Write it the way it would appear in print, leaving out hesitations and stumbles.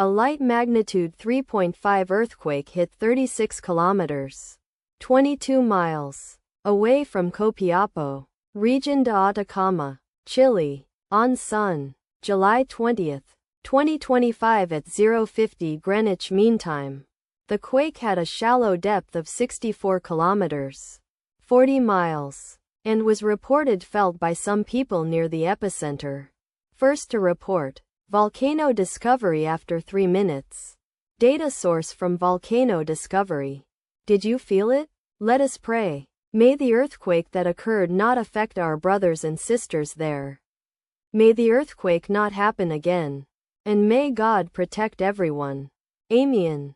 A light magnitude 3.5 earthquake hit 36 kilometers, 22 miles, away from Copiapo, region de Atacama, Chile, on Sun, July 20, 2025 at 0:50 Greenwich Mean Time. The quake had a shallow depth of 64 kilometers, 40 miles, and was reported felt by some people near the epicenter. First to report, volcano discovery after 3 minutes. Data source from volcano discovery. Did you feel it? Let us pray. May the earthquake that occurred not affect our brothers and sisters there. May the earthquake not happen again. And may God protect everyone. Amen.